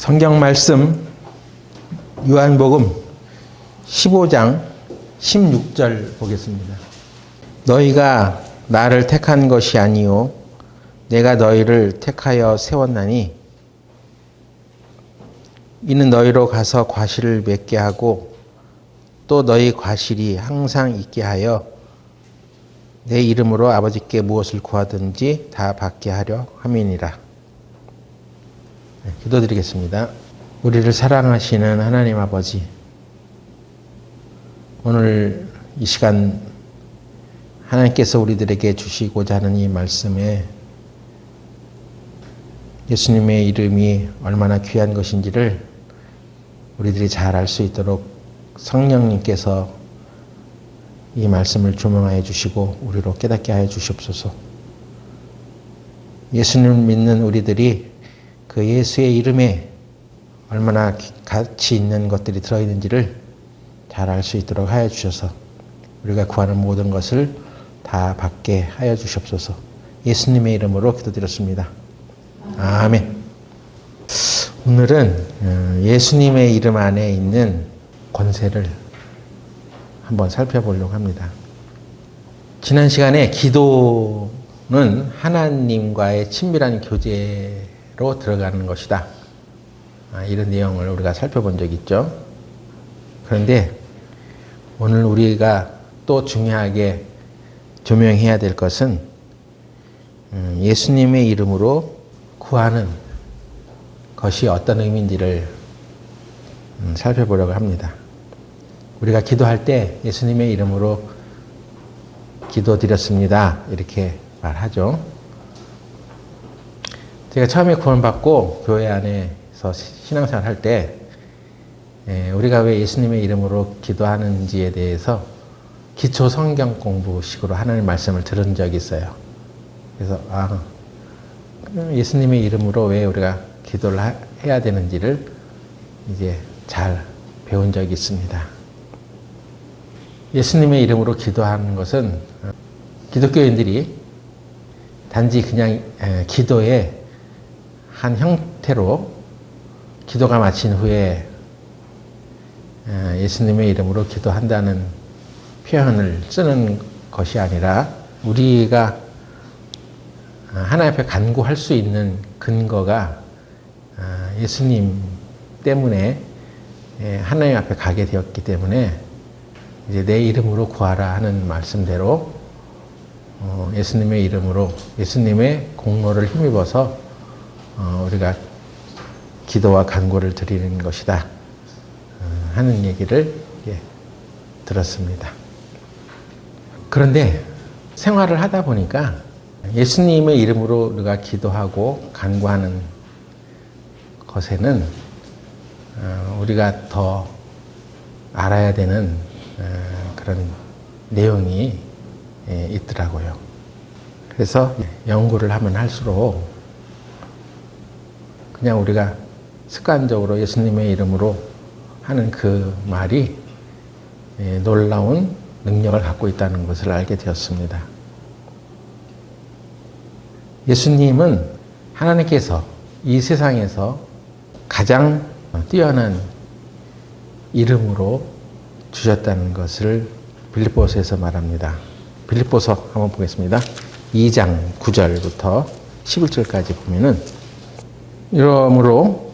성경 말씀 요한복음 15장 16절 보겠습니다. 너희가 나를 택한 것이 아니요 내가 너희를 택하여 세웠나니 이는 너희로 가서 과실을 맺게 하고 또 너희 과실이 항상 있게 하여 내 이름으로 아버지께 무엇을 구하든지 다 받게 하려 함이니라. 기도드리겠습니다. 우리를 사랑하시는 하나님 아버지, 오늘 이 시간 하나님께서 우리들에게 주시고자 하는 이 말씀에 예수님의 이름이 얼마나 귀한 것인지를 우리들이 잘 알 수 있도록 성령님께서 이 말씀을 조명하여 주시고 우리로 깨닫게 하여 주시옵소서. 예수님을 믿는 우리들이 그 예수의 이름에 얼마나 가치 있는 것들이 들어있는지를 잘 알 수 있도록 하여 주셔서 우리가 구하는 모든 것을 다 받게 하여 주시옵소서. 예수님의 이름으로 기도드렸습니다. 아멘. 오늘은 예수님의 이름 안에 있는 권세를 한번 살펴보려고 합니다. 지난 시간에 기도는 하나님과의 친밀한 교제로 들어가는 것이다. 이런 내용을 우리가 살펴본 적이 있죠. 그런데 오늘 우리가 또 중요하게 조명해야 될 것은 예수님의 이름으로 구하는 것이 어떤 의미인지를 살펴보려고 합니다. 우리가 기도할 때 예수님의 이름으로 기도드렸습니다. 이렇게 말하죠. 제가 처음에 구원받고 교회 안에서 신앙생활 할 때 우리가 왜 예수님의 이름으로 기도하는지에 대해서 기초 성경 공부식으로 하나님 말씀을 들은 적이 있어요. 그래서 예수님의 이름으로 왜 우리가 기도를 해야 되는지를 이제 잘 배운 적이 있습니다. 예수님의 이름으로 기도하는 것은 기독교인들이 단지 그냥 기도의 한 형태로 기도가 마친 후에 예수님의 이름으로 기도한다는 표현을 쓰는 것이 아니라 우리가 하나님 앞에 간구할 수 있는 근거가 예수님 때문에 하나님 앞에 가게 되었기 때문에 이제 내 이름으로 구하라 하는 말씀대로 예수님의 이름으로 예수님의 공로를 힘입어서 우리가 기도와 간구를 드리는 것이다 하는 얘기를 들었습니다. 그런데 생활을 하다 보니까 예수님의 이름으로 우리가 기도하고 간구하는 것에는 우리가 더 알아야 되는 그런 내용이 있더라고요. 그래서 연구를 하면 할수록 그냥 우리가 습관적으로 예수님의 이름으로 하는 그 말이 놀라운 능력을 갖고 있다는 것을 알게 되었습니다. 예수님은 하나님께서 이 세상에서 가장 뛰어난 이름으로 주셨다는 것을 빌립보서에서 말합니다. 빌립보서 한번 보겠습니다. 2장 9절부터 11절까지 보면은 이러므로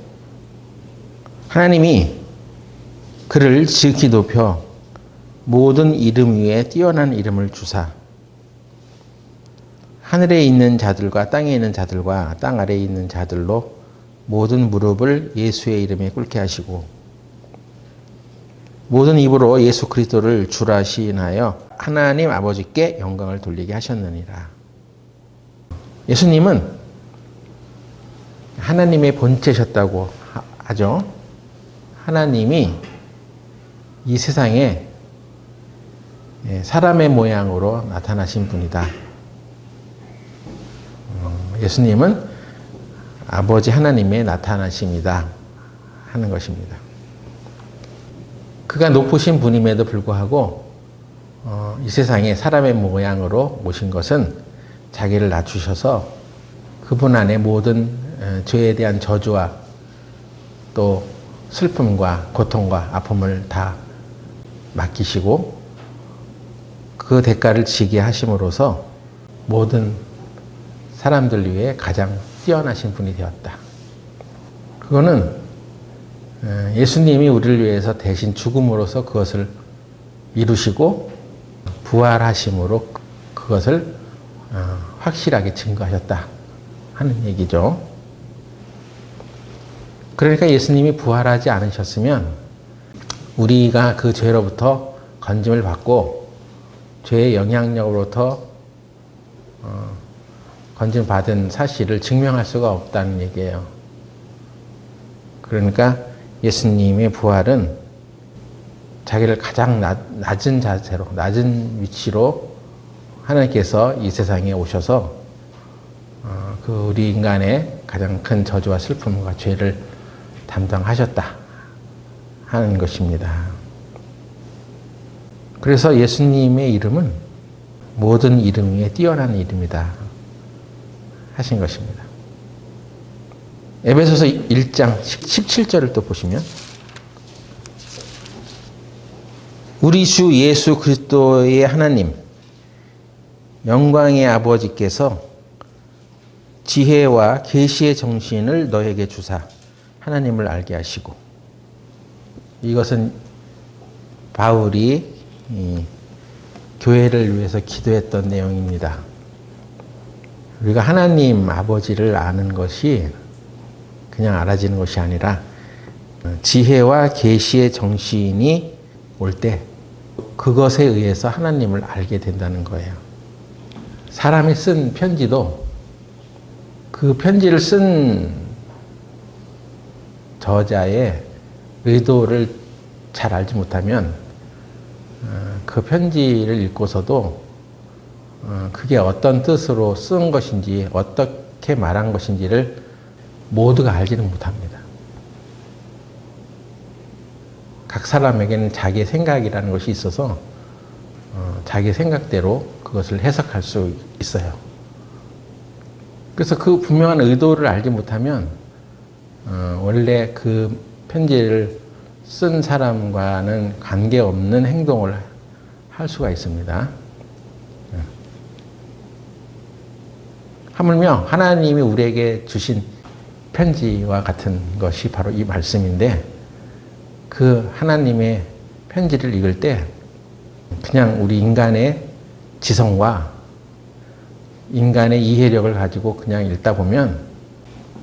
하나님이 그를 지극히 높여 모든 이름 위에 뛰어난 이름을 주사 하늘에 있는 자들과 땅에 있는 자들과 땅 아래에 있는 자들로 모든 무릎을 예수의 이름에 꿇게 하시고 모든 입으로 예수 그리스도를 주라 시인하여 하나님 아버지께 영광을 돌리게 하셨느니라. 예수님은 하나님의 본체셨다고 하죠. 하나님이 이 세상에 사람의 모양으로 나타나신 분이다. 예수님은 아버지 하나님의 나타나심이다 하는 것입니다. 그가 높으신 분임에도 불구하고 이 세상에 사람의 모양으로 오신 것은 자기를 낮추셔서 그분 안에 모든 죄에 대한 저주와 또 슬픔과 고통과 아픔을 다 맡기시고 그 대가를 지게 하심으로써 모든 사람들 위해 가장 뛰어나신 분이 되었다. 그거는 예수님이 우리를 위해서 대신 죽음으로써 그것을 이루시고 부활하심으로 그것을 확실하게 증거하셨다 하는 얘기죠. 그러니까 예수님이 부활하지 않으셨으면 우리가 그 죄로부터 건짐을 받고 죄의 영향력으로부터 건짐받은 사실을 증명할 수가 없다는 얘기예요. 그러니까 예수님의 부활은 자기를 가장 낮은 자세로, 낮은 위치로 하나님께서 이 세상에 오셔서 그 우리 인간의 가장 큰 저주와 슬픔과 죄를 담당하셨다 하는 것입니다. 그래서 예수님의 이름은 모든 이름 위에 뛰어난 이름이다 하신 것입니다. 에베소서 1장 17절을 또 보시면 우리 주 예수 그리스도의 하나님 영광의 아버지께서 지혜와 계시의 정신을 너에게 주사 하나님을 알게 하시고, 이것은 바울이 교회를 위해서 기도했던 내용입니다. 우리가 하나님 아버지를 아는 것이 그냥 알아지는 것이 아니라 지혜와 계시의 정신이 올 때 그것에 의해서 하나님을 알게 된다는 거예요. 사람이 쓴 편지도 그 편지를 쓴 저자의 의도를 잘 알지 못하면 그 편지를 읽고서도 그게 어떤 뜻으로 쓴 것인지 어떻게 말한 것인지를 모두가 알지는 못합니다. 각 사람에게는 자기의 생각이라는 것이 있어서 자기 생각대로 그것을 해석할 수 있어요. 그래서 그 분명한 의도를 알지 못하면 원래 그 편지를 쓴 사람과는 관계없는 행동을 할 수가 있습니다. 하물며 하나님이 우리에게 주신 편지와 같은 것이 바로 이 말씀인데, 그 하나님의 편지를 읽을 때 그냥 우리 인간의 지성과 인간의 이해력을 가지고 그냥 읽다 보면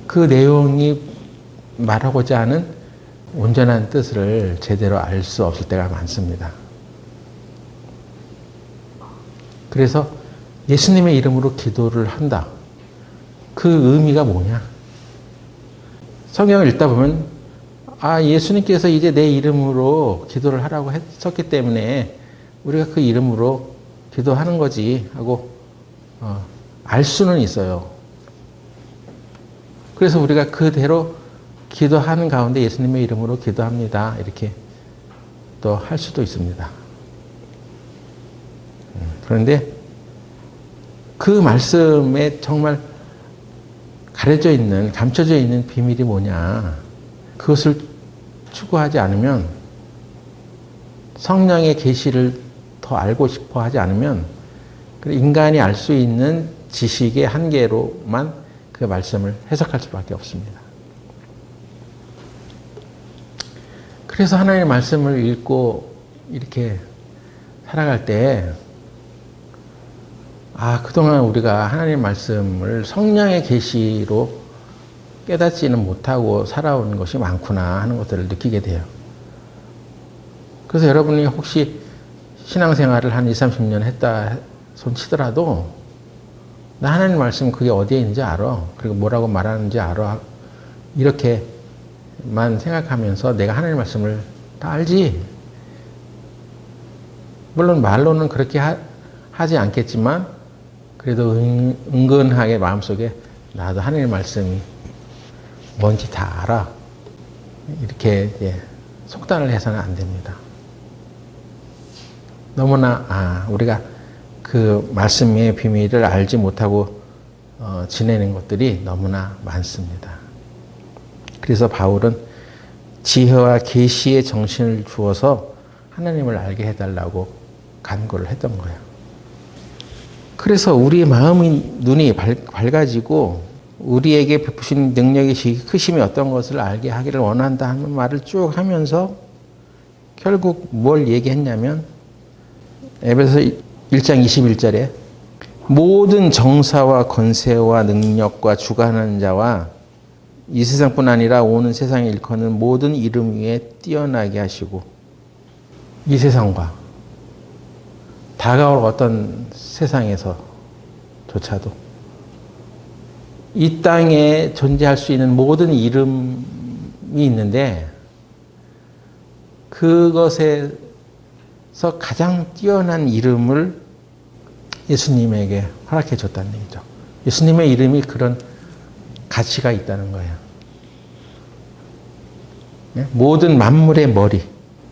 그 내용이 말하고자 하는 온전한 뜻을 제대로 알 수 없을 때가 많습니다. 그래서 예수님의 이름으로 기도를 한다. 그 의미가 뭐냐? 성경을 읽다 보면 예수님께서 이제 내 이름으로 기도를 하라고 했었기 때문에 우리가 그 이름으로 기도하는 거지 하고 알 수는 있어요. 그래서 우리가 그대로 기도하는 가운데 예수님의 이름으로 기도합니다. 이렇게 또 할 수도 있습니다. 그런데 그 말씀에 정말 가려져 있는, 감춰져 있는 비밀이 뭐냐? 그것을 추구하지 않으면, 성령의 계시를 더 알고 싶어 하지 않으면 인간이 알 수 있는 지식의 한계로만 그 말씀을 해석할 수밖에 없습니다. 그래서 하나님의 말씀을 읽고 이렇게 살아갈 때 그동안 우리가 하나님의 말씀을 성령의 계시로 깨닫지는 못하고 살아온 것이 많구나 하는 것들을 느끼게 돼요. 그래서 여러분이 혹시 신앙생활을 한 20, 30년 했다 손치더라도 나 하나님 말씀 그게 어디에 있는지 알아. 그리고 뭐라고 말하는지 알아. 이렇게만 생각하면서 내가 하나님 말씀을 다 알지. 물론 말로는 그렇게 하지 않겠지만 그래도 은근하게 마음속에 나도 하나님 말씀이 뭔지 다 알아. 이렇게 속단을 해서는 안 됩니다. 너무나 우리가 그 말씀의 비밀을 알지 못하고 지내는 것들이 너무나 많습니다. 그래서 바울은 지혜와 계시의 정신을 주어서 하나님을 알게 해달라고 간구를 했던 거예요. 그래서 우리의 마음의 눈이 밝아지고 우리에게 베푸신 능력이 크심이 어떤 것을 알게 하기를 원한다 하는 말을 쭉 하면서 결국 뭘 얘기했냐면 에베소 1장 21절에 모든 정사와 권세와 능력과 주관하는 자와 이 세상뿐 아니라 오는 세상에 일컫는 모든 이름 위에 뛰어나게 하시고 이 세상과 다가올 어떤 세상에서조차도 이 땅에 존재할 수 있는 모든 이름이 있는데 그것에서 가장 뛰어난 이름을 예수님에게 허락해 줬다는 얘기죠. 예수님의 이름이 그런 가치가 있다는 거예요. 모든 만물의 머리,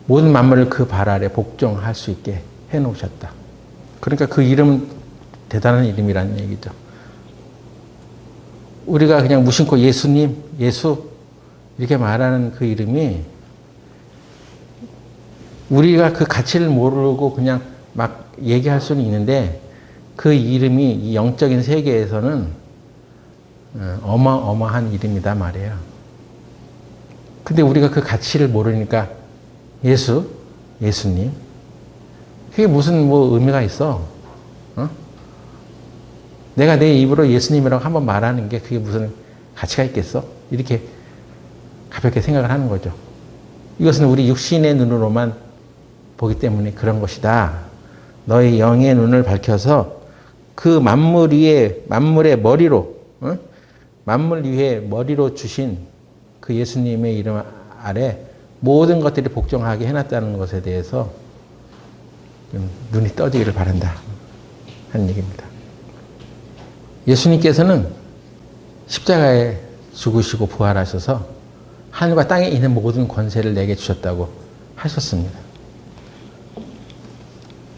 모든 만물을 그 발 아래 복종할 수 있게 해놓으셨다. 그러니까 그 이름은 대단한 이름이라는 얘기죠. 우리가 그냥 무심코 예수님, 예수 이렇게 말하는 그 이름이 우리가 그 가치를 모르고 그냥 막 얘기할 수는 있는데 그 이름이 이 영적인 세계에서는 어마어마한 이름이다 말이에요. 근데 우리가 그 가치를 모르니까 예수, 예수님 그게 무슨 뭐 의미가 있어? 내가 내 입으로 예수님이라고 한번 말하는 게 그게 무슨 가치가 있겠어? 이렇게 가볍게 생각을 하는 거죠. 이것은 우리 육신의 눈으로만 보기 때문에 그런 것이다. 너의 영의 눈을 밝혀서 그 만물 위에, 만물의 머리로, 만물 위에 머리로 주신 그 예수님의 이름 아래 모든 것들이 복종하게 해놨다는 것에 대해서 눈이 떠지기를 바란다 하는 얘기입니다. 예수님께서는 십자가에 죽으시고 부활하셔서 하늘과 땅에 있는 모든 권세를 내게 주셨다고 하셨습니다.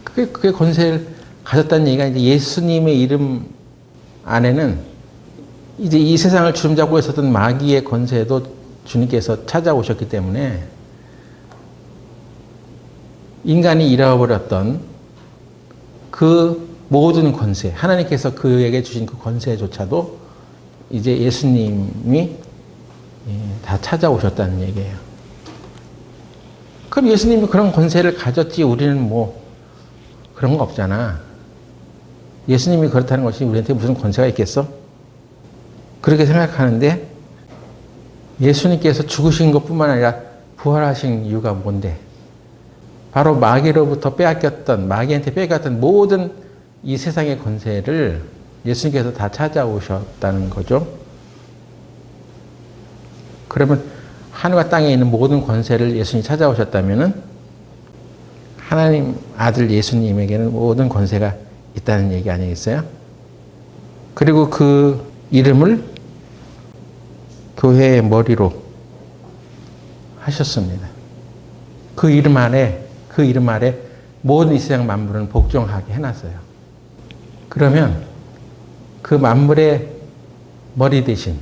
그게 권세를 가졌다는 얘기가 이제 예수님의 이름 안에는 이제 이 세상을 주름잡고 있었던 마귀의 권세도 주님께서 찾아오셨기 때문에 인간이 잃어버렸던 그 모든 권세, 하나님께서 그에게 주신 그 권세조차도 이제 예수님이 다 찾아오셨다는 얘기예요. 그럼 예수님이 그런 권세를 가졌지 우리는 뭐 그런 거 없잖아. 예수님이 그렇다는 것이 우리한테 무슨 권세가 있겠어? 그렇게 생각하는데 예수님께서 죽으신 것뿐만 아니라 부활하신 이유가 뭔데? 바로 마귀로부터 마귀한테 빼앗겼던 모든 이 세상의 권세를 예수님께서 다 찾아오셨다는 거죠. 그러면 하늘과 땅에 있는 모든 권세를 예수님이 찾아오셨다면 하나님 아들 예수님에게는 모든 권세가 있다는 얘기 아니겠어요? 그리고 그 이름을 교회의 머리로 하셨습니다. 그 이름 아래 모든 이 세상 만물은 복종하게 해놨어요. 그러면 그 만물의 머리 대신,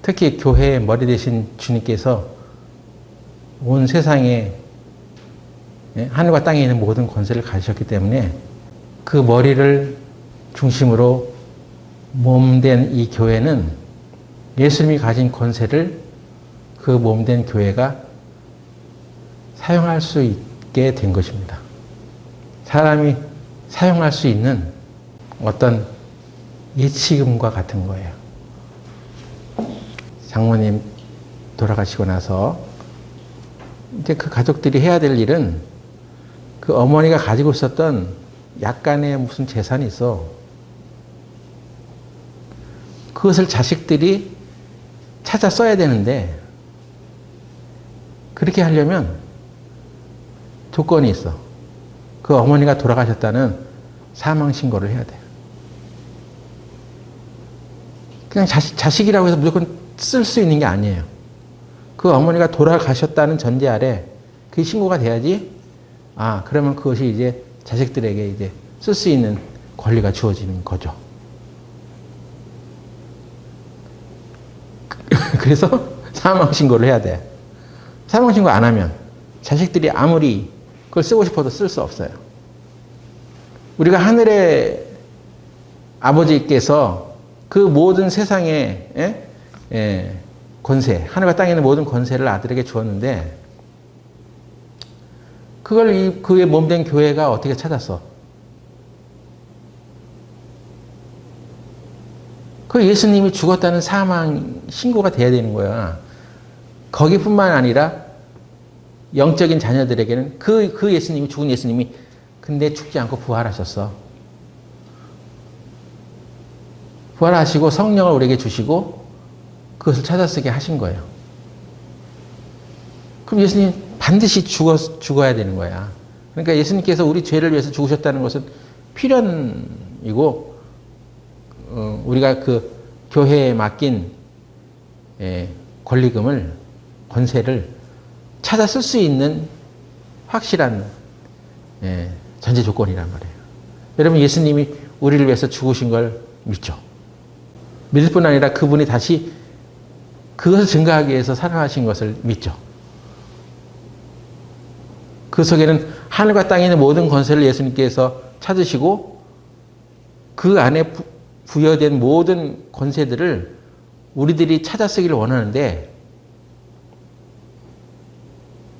특히 교회의 머리 대신 주님께서 온 세상에 하늘과 땅에 있는 모든 권세를 가지셨기 때문에 그 머리를 중심으로 몸된 이 교회는 예수님이 가진 권세를 그 몸된 교회가 사용할 수 있게 된 것입니다. 사람이 사용할 수 있는 어떤 예치금과 같은 거예요. 장모님 돌아가시고 나서 이제 그 가족들이 해야 될 일은 그 어머니가 가지고 있었던 약간의 무슨 재산이 있어. 그것을 자식들이 찾아 써야 되는데 그렇게 하려면 조건이 있어. 그 어머니가 돌아가셨다는 사망 신고를 해야 돼. 그냥 자식이라고 해서 무조건 쓸 수 있는 게 아니에요. 그 어머니가 돌아가셨다는 전제 아래 그게 신고가 돼야지, 그러면 그것이 이제 자식들에게 이제 쓸 수 있는 권리가 주어지는 거죠. 그래서 사망 신고를 해야 돼. 사망신고 안 하면 자식들이 아무리 그걸 쓰고 싶어도 쓸 수 없어요. 우리가 하늘의 아버지께서 그 모든 세상의 권세, 하늘과 땅에 있는 모든 권세를 아들에게 주었는데 그걸 그의 몸된 교회가 어떻게 찾았어? 그 예수님이 죽었다는 사망 신고가 돼야 되는 거야. 거기뿐만 아니라 영적인 자녀들에게는 그 예수님이, 죽은 예수님이 근데 죽지 않고 부활하셨어. 부활하시고 성령을 우리에게 주시고 그것을 찾아 쓰게 하신 거예요. 그럼 예수님 반드시 죽어야 되는 거야. 그러니까 예수님께서 우리 죄를 위해서 죽으셨다는 것은 필연이고, 우리가 그 교회에 맡긴 권리금을, 권세를 찾아 쓸 수 있는 확실한 전제 조건이란 말이에요. 여러분, 예수님이 우리를 위해서 죽으신 걸 믿죠? 믿을 뿐 아니라 그분이 다시 그것을 증거하기 위해서 살아나신 것을 믿죠? 그 속에는 하늘과 땅에 있는 모든 권세를 예수님께서 찾으시고 그 안에 부여된 모든 권세들을 우리들이 찾아 쓰기를 원하는데,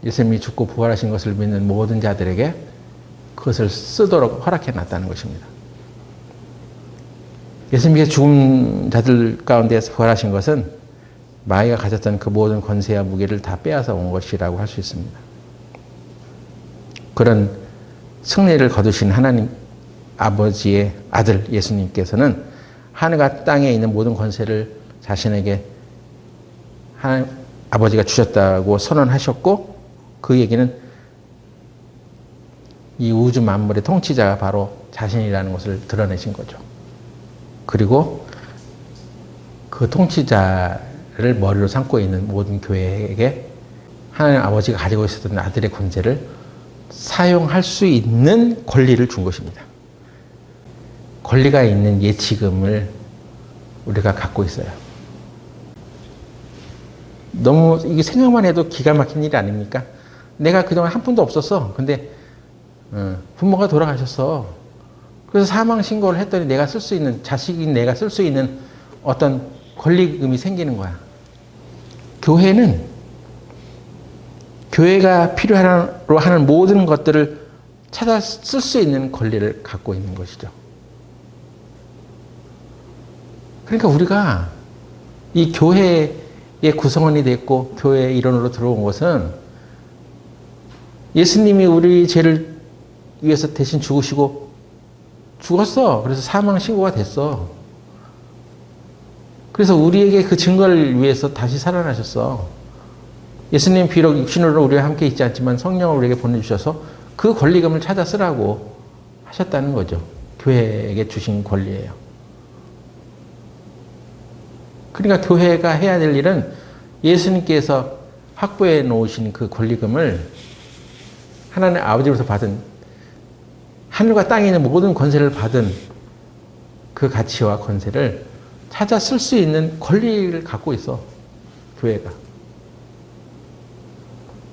예수님이 죽고 부활하신 것을 믿는 모든 자들에게 그것을 쓰도록 허락해 놨다는 것입니다. 예수님께서 죽은 자들 가운데서 부활하신 것은 마귀가 가졌던 그 모든 권세와 무게를 다 빼앗아 온 것이라고 할 수 있습니다. 그런 승리를 거두신 하나님 아버지의 아들 예수님께서는 하늘과 땅에 있는 모든 권세를 자신에게 하나님 아버지가 주셨다고 선언하셨고, 그 얘기는 이 우주 만물의 통치자가 바로 자신이라는 것을 드러내신 거죠. 그리고 그 통치자를 머리로 삼고 있는 모든 교회에게 하나님 아버지가 가지고 있었던 아들의 권세를 사용할 수 있는 권리를 준 것입니다. 권리가 있는 예치금을 우리가 갖고 있어요. 너무 이게 생각만 해도 기가 막힌 일이 아닙니까? 내가 그동안 한 푼도 없었어. 근데 부모가 돌아가셨어. 그래서 사망 신고를 했더니 내가 쓸 수 있는, 자식인 내가 쓸 수 있는 어떤 권리금이 생기는 거야. 교회는 교회가 필요로 하는 모든 것들을 찾아 쓸 수 있는 권리를 갖고 있는 것이죠. 그러니까 우리가 이 교회의 구성원이 됐고 교회의 일원으로 들어온 것은 예수님이 우리 죄를 위해서 대신 죽으시고 죽었어. 그래서 사망 신고가 됐어. 그래서 우리에게 그 증거를 위해서 다시 살아나셨어. 예수님 비록 육신으로 우리와 함께 있지 않지만 성령을 우리에게 보내주셔서 그 권리금을 찾아 쓰라고 하셨다는 거죠. 교회에게 주신 권리예요. 그러니까 교회가 해야 될 일은 예수님께서 확보해 놓으신 그 권리금을 하나님 아버지로부터 받은, 하늘과 땅에 있는 모든 권세를 받은 그 가치와 권세를 찾아 쓸 수 있는 권리를 갖고 있어, 교회가.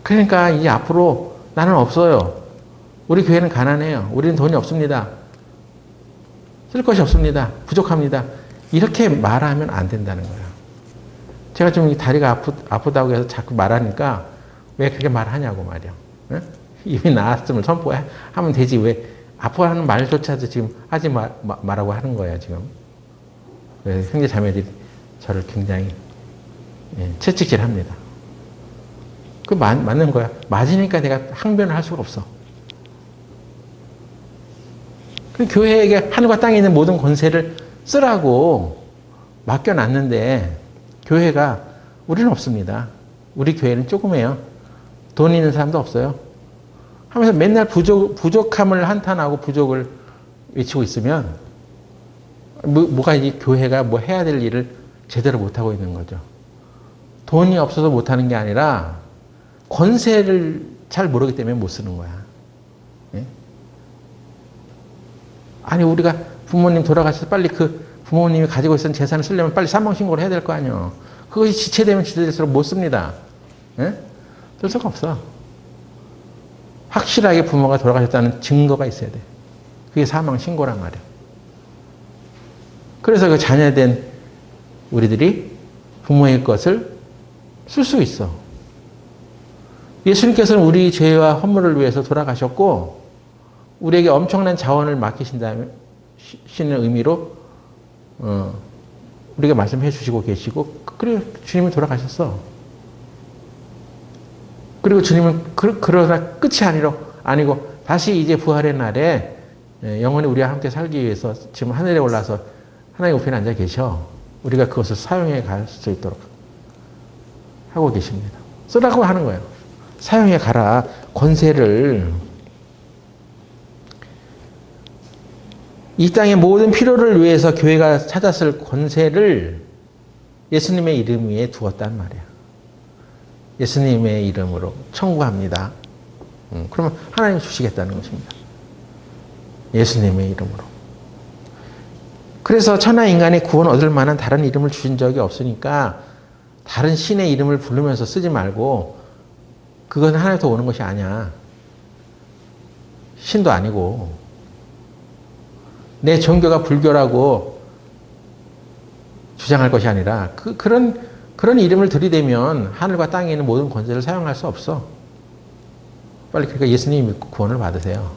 그러니까 이제 앞으로 나는 없어요. 우리 교회는 가난해요. 우리는 돈이 없습니다. 쓸 것이 없습니다. 부족합니다. 이렇게 말하면 안 된다는 거예요. 제가 좀 다리가 아프다고 해서 자꾸 말하니까 왜 그렇게 말하냐고 말이야. 응? 이미 나았음을 선포하면 되지. 왜 아파하는 말조차도 지금 하지 말라고 하는 거야, 지금. 형제 자매들이 저를 굉장히 채찍질 합니다. 그 맞는 거야. 맞으니까 내가 항변을 할 수가 없어. 그 교회에게 하늘과 땅에 있는 모든 권세를 쓰라고 맡겨놨는데 교회가, 우리는 없습니다. 우리 교회는 조그매요. 돈 있는 사람도 없어요. 하면서 맨날 부족함을 한탄하고 부족을 외치고 있으면 뭐가 이 교회가 뭐 해야 될 일을 제대로 못하고 있는 거죠. 돈이 없어서 못하는 게 아니라 권세를 잘 모르기 때문에 못 쓰는 거야. 예? 아니 우리가 부모님 돌아가셔서 빨리 그 부모님이 가지고 있었던 재산을 쓰려면 빨리 사망신고를 해야 될 거 아니에요. 그것이 지체되면 지체될수록 못 씁니다. 예? 뜰 수가 없어. 확실하게 부모가 돌아가셨다는 증거가 있어야 돼. 그게 사망 신고란 말이야. 그래서 그 자녀된 우리들이 부모의 것을 쓸 수 있어. 예수님께서는 우리 죄와 허물을 위해서 돌아가셨고 우리에게 엄청난 자원을 맡기신다는 의미로 우리가 말씀해 주시고 계시고 그래 주님이 돌아가셨어. 그리고 주님은 그러나 끝이 아니고 다시 이제 부활의 날에 영원히 우리와 함께 살기 위해서 지금 하늘에 올라서 하나님 우편에 앉아 계셔. 우리가 그것을 사용해 갈 수 있도록 하고 계십니다. 쓰라고 하는 거예요. 사용해 가라. 권세를. 이 땅의 모든 필요를 위해서 교회가 찾았을 권세를 예수님의 이름 위에 두었단 말이야. 예수님의 이름으로 청구합니다. 그러면 하나님 주시겠다는 것입니다. 예수님의 이름으로. 그래서 천하 인간의 구원 얻을 만한 다른 이름을 주신 적이 없으니까 다른 신의 이름을 부르면서 쓰지 말고 그건 하나님부터 오는 것이 아니야. 신도 아니고 내 종교가 불교라고 주장할 것이 아니라 그런 이름을 들이대면 하늘과 땅에 있는 모든 권세를 사용할 수 없어. 빨리 그러니까 예수님 믿고 구원을 받으세요.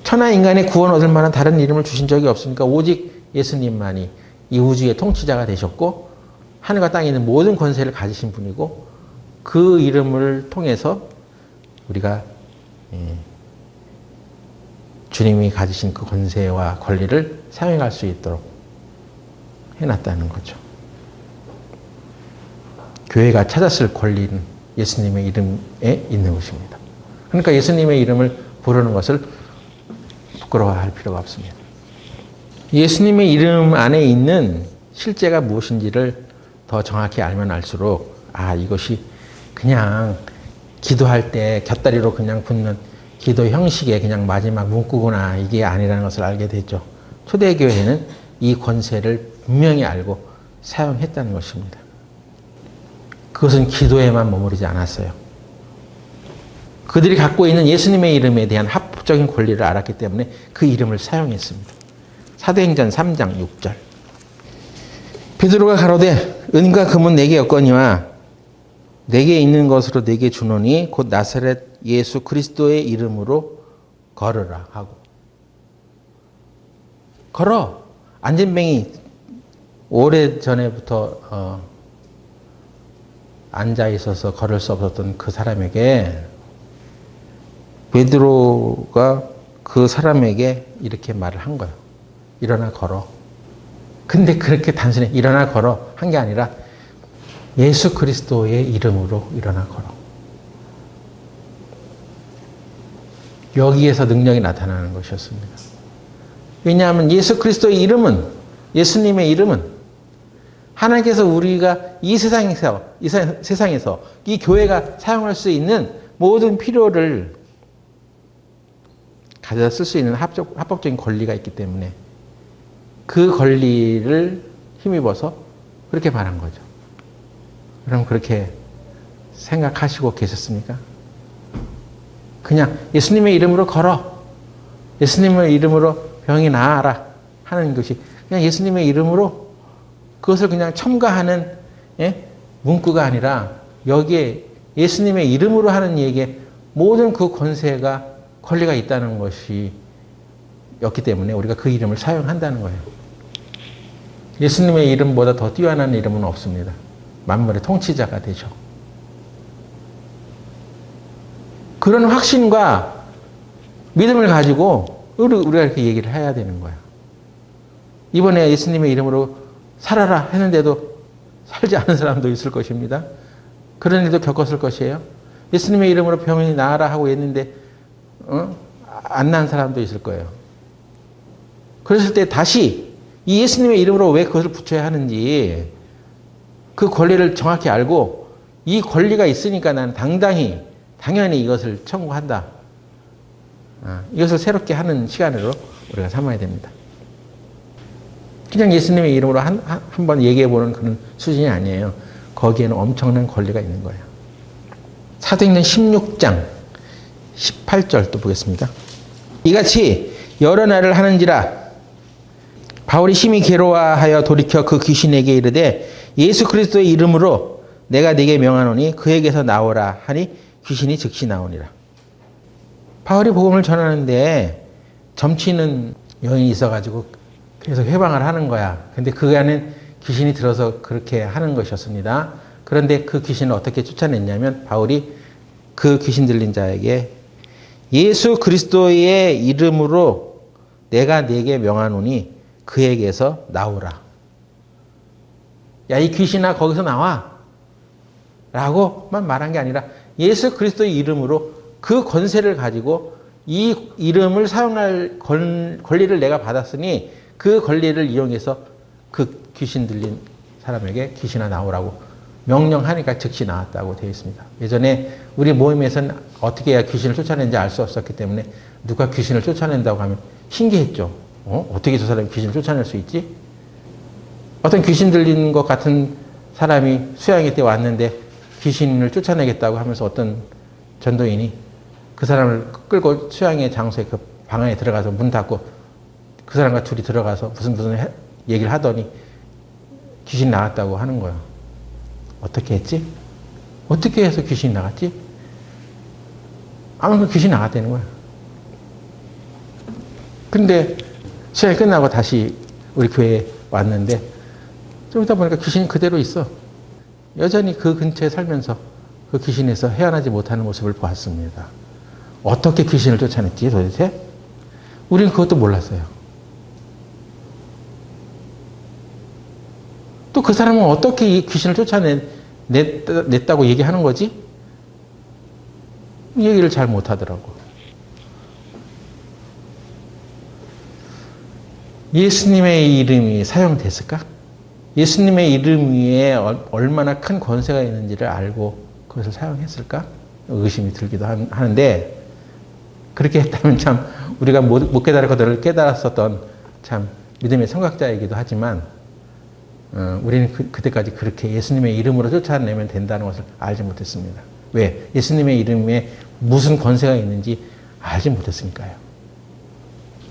천하 인간의 구원 얻을 만한 다른 이름을 주신 적이 없으니까 오직 예수님만이 이 우주의 통치자가 되셨고 하늘과 땅에 있는 모든 권세를 가지신 분이고 그 이름을 통해서 우리가 주님이 가지신 그 권세와 권리를 사용할 수 있도록 해놨다는 거죠. 교회가 찾았을 권리는 예수님의 이름에 있는 것입니다. 그러니까 예수님의 이름을 부르는 것을 부끄러워할 필요가 없습니다. 예수님의 이름 안에 있는 실제가 무엇인지를 더 정확히 알면 알수록 이것이 그냥 기도할 때 곁다리로 그냥 붙는 기도 형식의 그냥 마지막 문구구나 이게 아니라는 것을 알게 되죠. 초대교회는 이 권세를 분명히 알고 사용했다는 것입니다. 그것은 기도에만 머무르지 않았어요. 그들이 갖고 있는 예수님의 이름에 대한 합법적인 권리를 알았기 때문에 그 이름을 사용했습니다. 사도행전 3장 6절. 베드로가 가로되 은과 금은 내게 없거니와 내게 있는 것으로 내게 주노니 곧 나사렛 예수 그리스도의 이름으로 걸으라 하고. 걸어. 안진뱅이 오래전에부터 앉아 있어서 걸을 수 없었던 그 사람에게 베드로가 그 사람에게 이렇게 말을 한 거예요. 일어나 걸어. 근데 그렇게 단순히 일어나 걸어 한 게 아니라 예수 그리스도의 이름으로 일어나 걸어. 여기에서 능력이 나타나는 것이었습니다. 왜냐하면 예수 그리스도의 이름은, 예수님의 이름은 하나님께서 우리가 이 세상에서 이 교회가 사용할 수 있는 모든 필요를 가져다 쓸 수 있는 합법적인 권리가 있기 때문에 그 권리를 힘입어서 그렇게 말한 거죠. 그럼 그렇게 생각하시고 계셨습니까? 그냥 예수님의 이름으로 걸어. 예수님의 이름으로 병이 나아라 하는 것이 그냥 예수님의 이름으로 그것을 그냥 첨가하는 문구가 아니라 여기에 예수님의 이름으로 하는 얘기에 모든 그 권세가 권리가 있다는 것이 였기 때문에 우리가 그 이름을 사용한다는 거예요. 예수님의 이름보다 더 뛰어난 이름은 없습니다. 만물의 통치자가 되죠. 그런 확신과 믿음을 가지고 우리가 이렇게 얘기를 해야 되는 거예요. 이번에 예수님의 이름으로 살아라 했는데도 살지 않은 사람도 있을 것입니다. 그런 일도 겪었을 것이에요. 예수님의 이름으로 병이 나아라 하고 했는데 안 나은 사람도 있을 거예요. 그랬을 때 다시 이 예수님의 이름으로 왜 그것을 붙여야 하는지 그 권리를 정확히 알고 이 권리가 있으니까 나는 당연히 이것을 청구한다. 이것을 새롭게 하는 시간으로 우리가 삼아야 됩니다. 그냥 예수님의 이름으로 한번 얘기해보는 그런 수준이 아니에요. 거기에는 엄청난 권리가 있는 거예요. 사도행전 16장 18절 또 보겠습니다. 이같이 여러 날을 하는지라 바울이 심히 괴로워하여 돌이켜 그 귀신에게 이르되 예수 그리스도의 이름으로 내가 네게 명하노니 그에게서 나오라 하니 귀신이 즉시 나오니라. 바울이 복음을 전하는데 점치는 여인이 있어가지고 계속 해방을 하는 거야. 근데 그 안에 귀신이 들어서 그렇게 하는 것이었습니다. 그런데 그 귀신을 어떻게 쫓아냈냐면 바울이 그 귀신 들린 자에게 예수 그리스도의 이름으로 내가 네게 명하노니 그에게서 나오라. 야, 이 귀신아 거기서 나와. 라고만 말한 게 아니라 예수 그리스도의 이름으로 그 권세를 가지고 이 이름을 사용할 권리를 내가 받았으니 그 권리를 이용해서 그 귀신 들린 사람에게 귀신아 나오라고 명령하니까 즉시 나왔다고 되어 있습니다. 예전에 우리 모임에서는 어떻게 해야 귀신을 쫓아내는지 알 수 없었기 때문에 누가 귀신을 쫓아낸다고 하면 신기했죠. 어떻게 저 사람이 귀신을 쫓아낼 수 있지? 어떤 귀신 들린 것 같은 사람이 수양회 때 왔는데 귀신을 쫓아내겠다고 하면서 어떤 전도인이 그 사람을 끌고 수양회 장소에 그 방 안에 들어가서 문 닫고 그 사람과 둘이 들어가서 무슨 얘기를 하더니 귀신 나왔다고 하는 거예요. 어떻게 했지? 어떻게 해서 귀신이 나갔지? 아무튼 귀신이 나갔다는 거예요. 근데 수양이 끝나고 다시 우리 교회에 왔는데 좀 있다 보니까 귀신이 그대로 있어. 여전히 그 근처에 살면서 그 귀신에서 헤어나지 못하는 모습을 보았습니다. 어떻게 귀신을 쫓아냈지 도대체? 우리는 그것도 몰랐어요. 또 그 사람은 어떻게 이 귀신을 쫓아냈다고 얘기하는 거지? 얘기를 잘 못하더라고. 예수님의 이름이 사용됐을까? 예수님의 이름 위에 얼마나 큰 권세가 있는지를 알고 그것을 사용했을까? 의심이 들기도 하는데 그렇게 했다면 참 우리가 못 깨달을 것들을 깨달았었던 참 믿음의 선각자이기도 하지만 우리는 그때까지 그렇게 예수님의 이름으로 쫓아내면 된다는 것을 알지 못했습니다. 왜? 예수님의 이름에 무슨 권세가 있는지 알지 못했으니까요.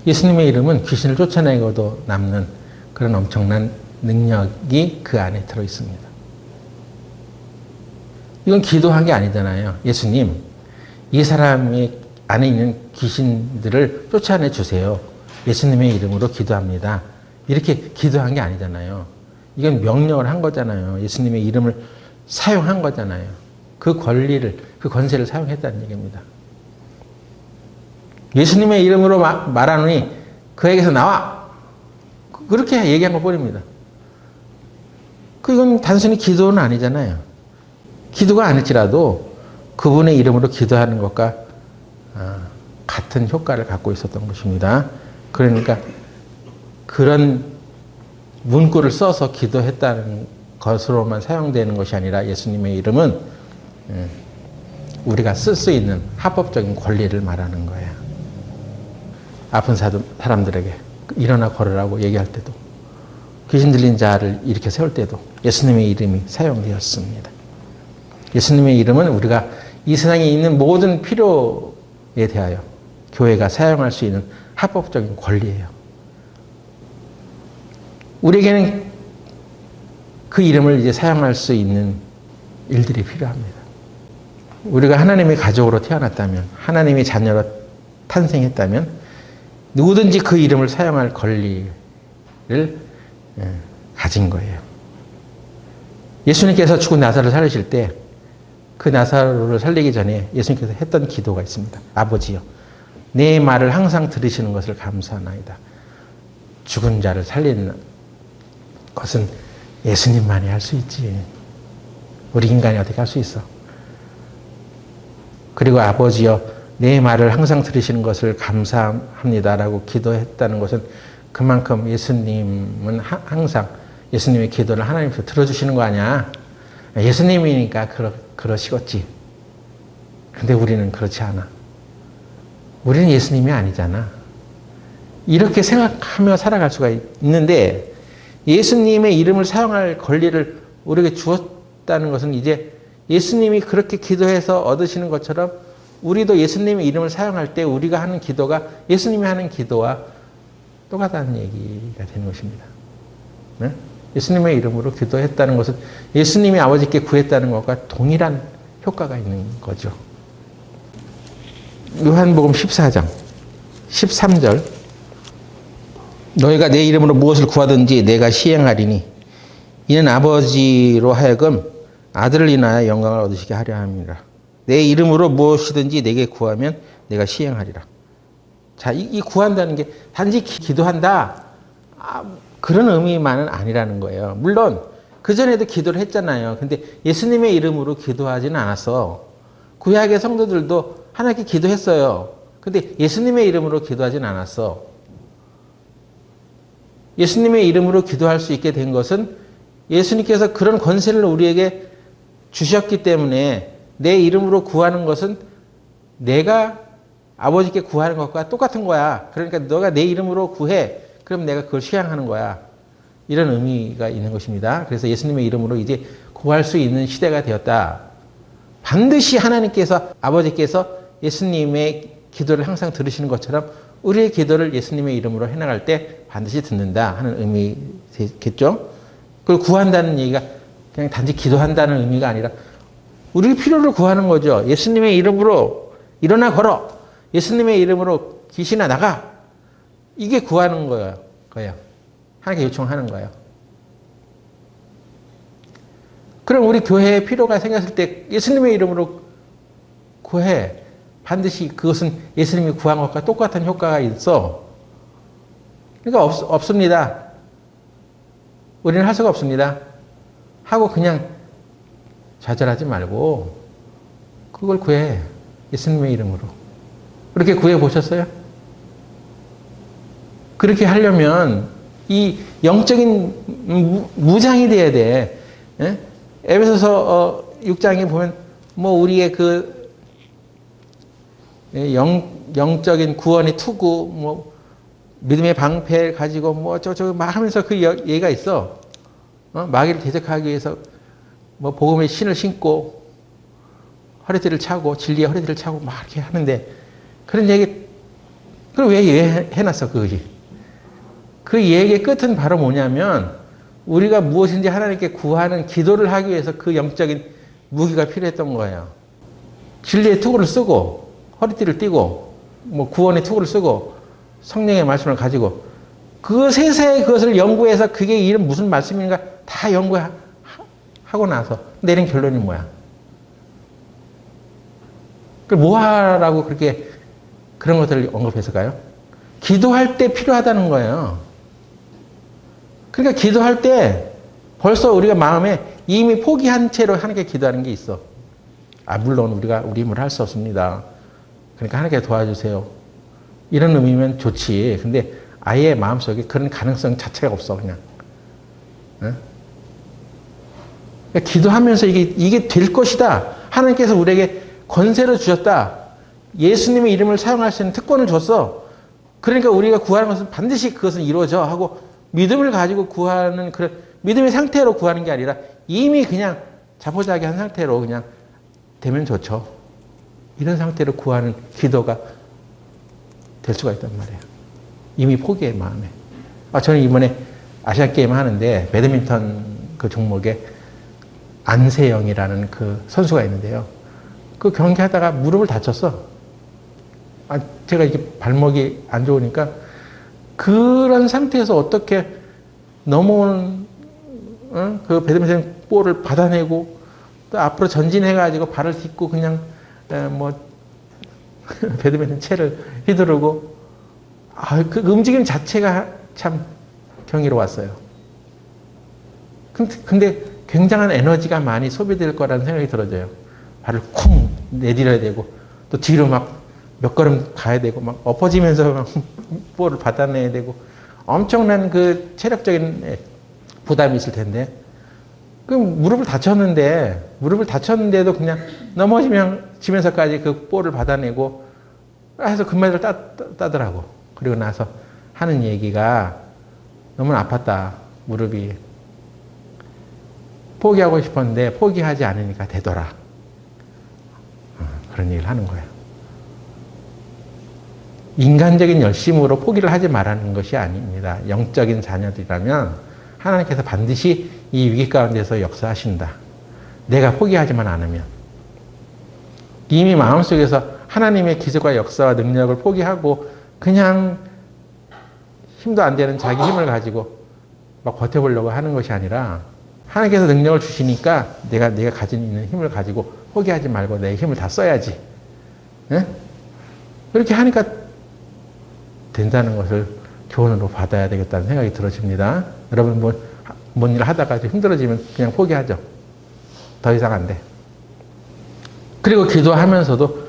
예수님의 이름은 귀신을 쫓아내고도 남는 그런 엄청난 능력이 그 안에 들어 있습니다. 이건 기도한 게 아니잖아요. 예수님, 이 사람이 안에 있는 귀신들을 쫓아내 주세요. 예수님의 이름으로 기도합니다. 이렇게 기도한 게 아니잖아요. 이건 명령을 한 거잖아요. 예수님의 이름을 사용한 거잖아요. 그 권리를, 그 권세를 사용했다는 얘기입니다. 예수님의 이름으로 말하노니 그에게서 나와! 그렇게 얘기한 것뿐입니다. 그건 단순히 기도는 아니잖아요. 기도가 아닐지라도 그분의 이름으로 기도하는 것과 같은 효과를 갖고 있었던 것입니다. 그러니까 그런 문구를 써서 기도했다는 것으로만 사용되는 것이 아니라 예수님의 이름은 우리가 쓸 수 있는 합법적인 권리를 말하는 거예요. 아픈 사람들에게 일어나 걸으라고 얘기할 때도 귀신 들린 자를 일으켜 세울 때도 예수님의 이름이 사용되었습니다. 예수님의 이름은 우리가 이 세상에 있는 모든 필요에 대하여 교회가 사용할 수 있는 합법적인 권리예요. 우리에게는 그 이름을 이제 사용할 수 있는 일들이 필요합니다. 우리가 하나님의 가족으로 태어났다면, 하나님의 자녀로 탄생했다면 누구든지 그 이름을 사용할 권리를 가진 거예요. 예수님께서 죽은 나사로를 살리실 때 그 나사로를 살리기 전에 예수님께서 했던 기도가 있습니다. 아버지여, 내 말을 항상 들으시는 것을 감사하나이다. 죽은 자를 살리는 것은 예수님만이 할 수 있지. 우리 인간이 어떻게 할 수 있어? 그리고 아버지여, 내 말을 항상 들으시는 것을 감사합니다라고 기도했다는 것은 그만큼 예수님은 항상 예수님의 기도를 하나님께서 들어주시는 거 아니야? 예수님이니까 그러시겠지. 근데 우리는 그렇지 않아. 우리는 예수님이 아니잖아. 이렇게 생각하며 살아갈 수가 있는데 예수님의 이름을 사용할 권리를 우리에게 얻었다는 것은 이제 예수님이 그렇게 기도해서 얻으시는 것처럼 우리도 예수님의 이름을 사용할 때 우리가 하는 기도가 예수님이 하는 기도와 똑같다는 얘기가 되는 것입니다. 네? 예수님의 이름으로 기도했다는 것은 예수님이 아버지께 구했다는 것과 동일한 효과가 있는 거죠. 요한복음 14장 13절 너희가 내 이름으로 무엇을 구하든지 내가 시행하리니 이는 아버지로 하여금 아들을 인하여 영광을 얻으시게 하려 함이라. 내 이름으로 무엇이든지 내게 구하면 내가 시행하리라. 자, 이 구한다는 게 단지 기도한다. 그런 의미만은 아니라는 거예요. 물론 그전에도 기도를 했잖아요. 근데 예수님의 이름으로 기도하지는 않았어. 구약의 성도들도 하나님께 기도했어요. 근데 예수님의 이름으로 기도하지는 않았어. 예수님의 이름으로 기도할 수 있게 된 것은 예수님께서 그런 권세를 우리에게 주셨기 때문에 내 이름으로 구하는 것은 내가 아버지께 구하는 것과 똑같은 거야. 그러니까 너가 내 이름으로 구해. 그럼 내가 그걸 수양하는 거야. 이런 의미가 있는 것입니다. 그래서 예수님의 이름으로 이제 구할 수 있는 시대가 되었다. 반드시 하나님께서 아버지께서 예수님의 기도를 항상 들으시는 것처럼 우리의 기도를 예수님의 이름으로 해나갈 때 반드시 듣는다 하는 의미겠죠. 그걸 구한다는 얘기가 그냥 단지 기도한다는 의미가 아니라 우리 필요를 구하는 거죠. 예수님의 이름으로 일어나 걸어. 예수님의 이름으로 귀신아 나가. 이게 구하는 거예요. 하나님께 요청하는 거예요. 그럼 우리 교회에 필요가 생겼을 때 예수님의 이름으로 구해. 반드시 그것은 예수님이 구한 것과 똑같은 효과가 있어. 그러니까 없습니다. 우리는 할 수가 없습니다. 하고 그냥 좌절하지 말고 그걸 구해. 예수님의 이름으로. 그렇게 구해 보셨어요? 그렇게 하려면 이 영적인 무장이 돼야 돼. 예? 에베소서 6장에 보면 뭐 우리의 그 영적인 구원의 투구, 뭐 믿음의 방패를 가지고 뭐 저저 막 하면서 그 얘기가 있어. 마귀를 대적하기 위해서 뭐 복음의 신을 신고 허리띠를 차고 진리의 허리띠를 차고 막 이렇게 하는데 그런 얘기 그럼 왜 해놨어 그 얘기의 끝은 바로 뭐냐면 우리가 무엇인지 하나님께 구하는 기도를 하기 위해서 그 영적인 무기가 필요했던 거예요. 진리의 투구를 쓰고 허리띠를 띠고 뭐 구원의 투구를 쓰고 성령의 말씀을 가지고 그 세세의 그것을 연구해서 그게 이름 무슨 말씀인가 다 연구하고 나서 내린 결론이 뭐야? 뭐하라고 그렇게 그런 것들을 언급해서가요? 기도할 때 필요하다는 거예요. 그러니까 기도할 때 벌써 우리가 마음에 이미 포기한 채로 하나님께 기도하는 게 있어. 물론 우리가 우리 힘으로 할 수 없습니다. 그러니까 하나님께 도와주세요. 이런 의미면 좋지. 근데 아예 마음속에 그런 가능성 자체가 없어, 그냥. 응? 그러니까 기도하면서 이게 될 것이다. 하나님께서 우리에게 권세를 주셨다. 예수님의 이름을 사용할 수 있는 특권을 줬어. 그러니까 우리가 구하는 것은 반드시 그것은 이루어져 하고 믿음을 가지고 구하는 그런 믿음의 상태로 구하는 게 아니라 이미 그냥 자포자기한 상태로 그냥 되면 좋죠. 이런 상태로 구하는 기도가 될 수가 있단 말이에요. 이미 포기해 마음에. 저는 이번에 아시안 게임 하는데 배드민턴 그 종목에 안세영이라는 그 선수가 있는데요. 그 경기하다가 무릎을 다쳤어. 제가 이게 발목이 안 좋으니까 그런 상태에서 어떻게 넘어오는 그 배드민턴 볼을 받아내고 또 앞으로 전진해가지고 발을 딛고 그냥 뭐 배드민턴 채를 휘두르고 그 움직임 자체가 참 경이로웠어요. 근데 굉장한 에너지가 많이 소비될 거라는 생각이 들어져요. 발을 쿵 내밀어야 되고 또 뒤로 막 몇 걸음 가야 되고 막 엎어지면서 막 볼을 받아내야 되고 엄청난 그 체력적인 부담이 있을 텐데 그 무릎을 다쳤는데도 그냥 넘어지면서까지 그 볼을 받아내고 해서 금메달을 따더라고. 그리고 나서 하는 얘기가 너무 아팠다. 무릎이 포기하고 싶었는데 포기하지 않으니까 되더라. 그런 얘기를 하는 거예요. 인간적인 열심으로 포기를 하지 말라는 것이 아닙니다. 영적인 자녀들이라면 하나님께서 반드시 이 위기 가운데서 역사하신다. 내가 포기하지만 않으면. 이미 마음속에서 하나님의 기적과 역사와 능력을 포기하고 그냥 힘도 안 되는 자기 힘을 가지고 막 버텨보려고 하는 것이 아니라 하나님께서 능력을 주시니까 내가 가진 있는 힘을 가지고 포기하지 말고 내 힘을 다 써야지. 네? 그렇게 하니까 된다는 것을 교훈으로 받아야 되겠다는 생각이 들어집니다. 여러분 뭔 일을 하다가 힘들어지면 그냥 포기하죠. 더 이상 안 돼. 그리고 기도하면서도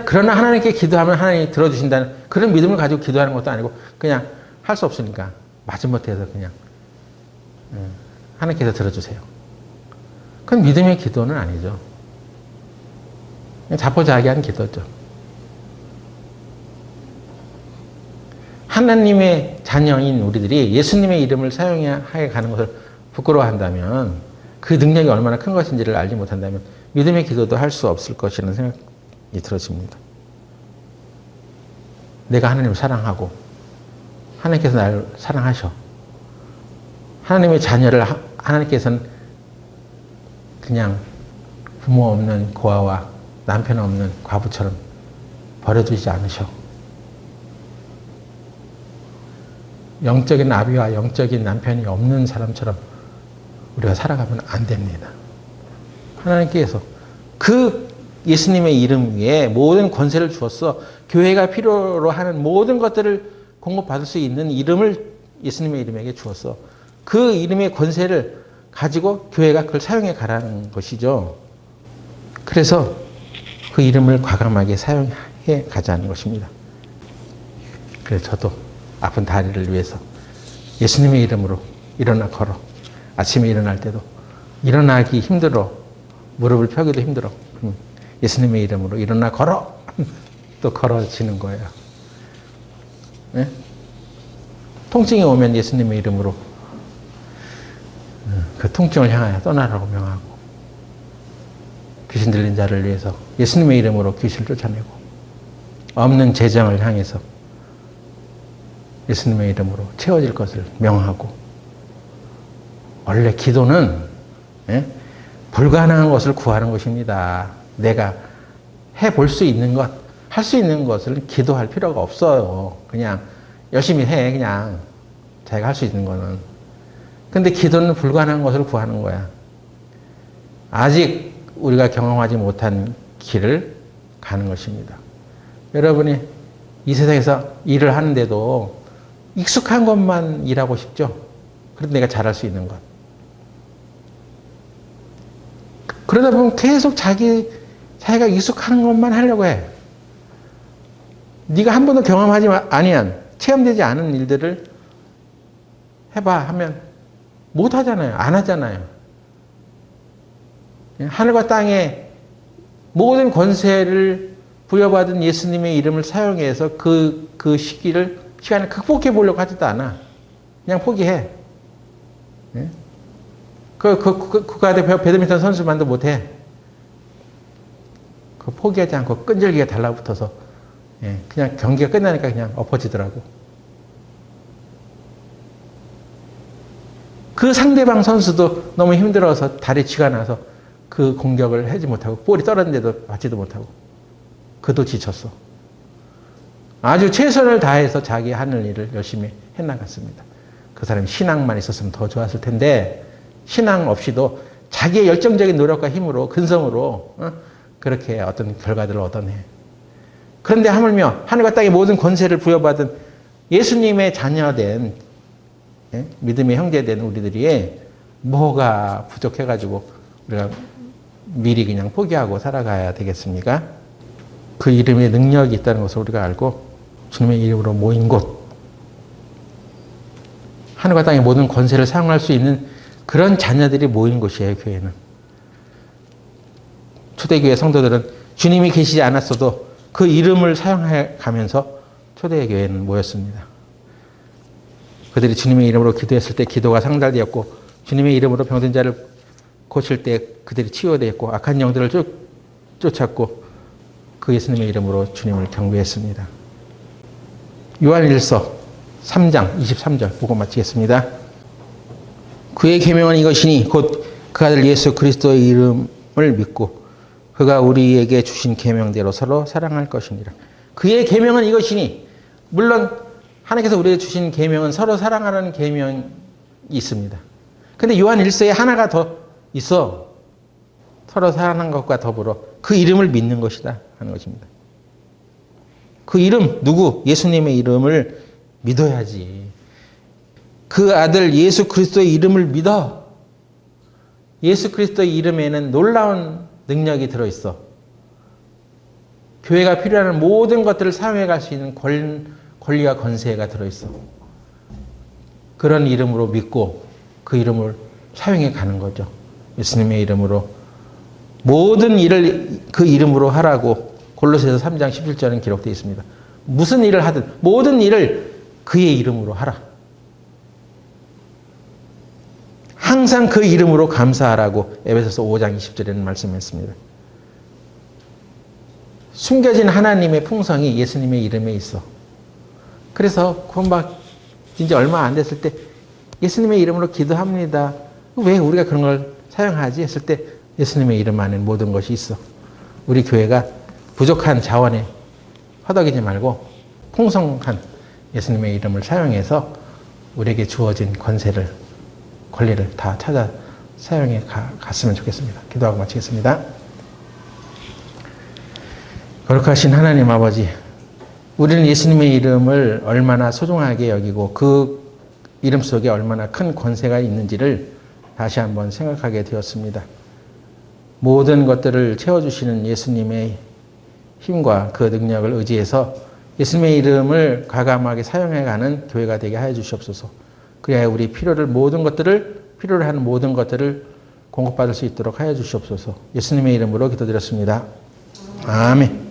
그러나 하나님께 기도하면 하나님이 들어주신다는 그런 믿음을 가지고 기도하는 것도 아니고 그냥 할 수 없으니까 마지못해서 그냥 하나님께서 들어주세요. 그건 믿음의 기도는 아니죠. 자포자기한 기도죠. 하나님의 자녀인 우리들이 예수님의 이름을 사용해 가는 것을 부끄러워한다면 그 능력이 얼마나 큰 것인지를 알지 못한다면 믿음의 기도도 할 수 없을 것이라는 생각이 들어집니다. 내가 하나님을 사랑하고 하나님께서 나를 사랑하셔. 하나님의 자녀를 하나님께서는 그냥 부모 없는 고아와 남편 없는 과부처럼 버려두지 않으셔. 영적인 아비와 영적인 남편이 없는 사람처럼 우리가 살아가면 안 됩니다. 하나님께서 그 예수님의 이름 위에 모든 권세를 주었어. 교회가 필요로 하는 모든 것들을 공급받을 수 있는 이름을 예수님의 이름에게 주었어. 그 이름의 권세를 가지고 교회가 그걸 사용해 가라는 것이죠. 그래서 그 이름을 과감하게 사용해 가자는 것입니다. 그래서 저도 아픈 다리를 위해서 예수님의 이름으로 일어나 걸어. 아침에 일어날 때도 일어나기 힘들어. 무릎을 펴기도 힘들어. 예수님의 이름으로 일어나 걸어. 또 걸어지는 거예요. 네? 통증이 오면 예수님의 이름으로 그 통증을 향하여 떠나라고 명하고 귀신 들린 자를 위해서 예수님의 이름으로 귀신을 쫓아내고 없는 재정을 향해서 예수님의 이름으로 채워질 것을 명하고 원래 기도는 불가능한 것을 구하는 것입니다. 내가 해볼 수 있는 것, 할 수 있는 것을 기도할 필요가 없어요. 그냥 열심히 해, 그냥. 자기가 할 수 있는 거는. 근데 기도는 불가능한 것을 구하는 거야. 아직 우리가 경험하지 못한 길을 가는 것입니다. 여러분이 이 세상에서 일을 하는데도 익숙한 것만 일하고 싶죠? 그래도 내가 잘할 수 있는 것. 그러다 보면 계속 자기가 익숙한 것만 하려고 해. 네가 한 번도 경험하지 아니한, 체험되지 않은 일들을 해봐 하면 못 하잖아요. 안 하잖아요. 하늘과 땅에 모든 권세를 부여받은 예수님의 이름을 사용해서 그 시간을 극복해 보려고 하지도 않아. 그냥 포기해. 국가대 배드민턴 선수만도 못해. 포기하지 않고 끈질기게 달라붙어서 그냥 경기가 끝나니까 그냥 엎어지더라고. 그 상대방 선수도 너무 힘들어서 다리 쥐가 나서 그 공격을 하지 못하고 볼이 떨어졌는데도 받지도 못하고 그도 지쳤어. 아주 최선을 다해서 자기 하는 일을 열심히 해나갔습니다. 그 사람이 신앙만 있었으면 더 좋았을 텐데 신앙 없이도 자기의 열정적인 노력과 힘으로 근성으로 그렇게 어떤 결과들을 얻어내. 그런데 하물며 하늘과 땅의 모든 권세를 부여받은 예수님의 자녀된 믿음의 형제된 우리들이 뭐가 부족해가지고 우리가 미리 그냥 포기하고 살아가야 되겠습니까? 그 이름에 능력이 있다는 것을 우리가 알고 주님의 이름으로 모인 곳, 하늘과 땅의 모든 권세를 사용할 수 있는 그런 자녀들이 모인 곳이에요. 교회는. 초대교회 성도들은 주님이 계시지 않았어도 그 이름을 사용해 가면서 초대교회는 모였습니다. 그들이 주님의 이름으로 기도했을 때 기도가 상달되었고 주님의 이름으로 병든 자를 고칠 때 그들이 치유되었고 악한 영들을 쫓았고 그 예수님의 이름으로 주님을 경배했습니다. 요한일서 3장 23절 보고 마치겠습니다. 그의 계명은 이것이니 곧 그 아들 예수 그리스도의 이름을 믿고 그가 우리에게 주신 계명대로 서로 사랑할 것이니라. 그의 계명은 이것이니, 물론 하나님께서 우리에게 주신 계명은 서로 사랑하라는 계명이 있습니다. 근데 요한일서에 하나가 더 있어. 서로 사랑하는 것과 더불어 그 이름을 믿는 것이다 하는 것입니다. 그 이름, 누구? 예수님의 이름을 믿어야지. 그 아들 예수 그리스도의 이름을 믿어. 예수 그리스도의 이름에는 놀라운 능력이 들어있어. 교회가 필요한 모든 것들을 사용해 갈 수 있는 권리와 권세가 들어있어. 그런 이름으로 믿고 그 이름을 사용해 가는 거죠. 예수님의 이름으로 모든 일을 그 이름으로 하라고 골로새서 3장 17절은 기록되어 있습니다. 무슨 일을 하든 모든 일을 그의 이름으로 하라. 항상 그 이름으로 감사하라고 에베소서 5장 20절에는 말씀했습니다. 숨겨진 하나님의 풍성이 예수님의 이름에 있어. 그래서 구원받은 지 얼마 안 됐을 때 예수님의 이름으로 기도합니다. 왜 우리가 그런 걸 사용하지? 했을 때 예수님의 이름 안에 모든 것이 있어. 우리 교회가 부족한 자원에 허덕이지 말고 풍성한 예수님의 이름을 사용해서 우리에게 주어진 권리를 다 찾아 사용해 갔으면 좋겠습니다. 기도하고 마치겠습니다. 거룩하신 하나님 아버지, 우리는 예수님의 이름을 얼마나 소중하게 여기고 그 이름 속에 얼마나 큰 권세가 있는지를 다시 한번 생각하게 되었습니다. 모든 것들을 채워주시는 예수님의 힘과 그 능력을 의지해서 예수님의 이름을 과감하게 사용해가는 교회가 되게 하여 주시옵소서. 그래야 우리 필요로 하는 모든 것들을 공급받을 수 있도록 하여 주시옵소서. 예수님의 이름으로 기도드렸습니다. 아멘.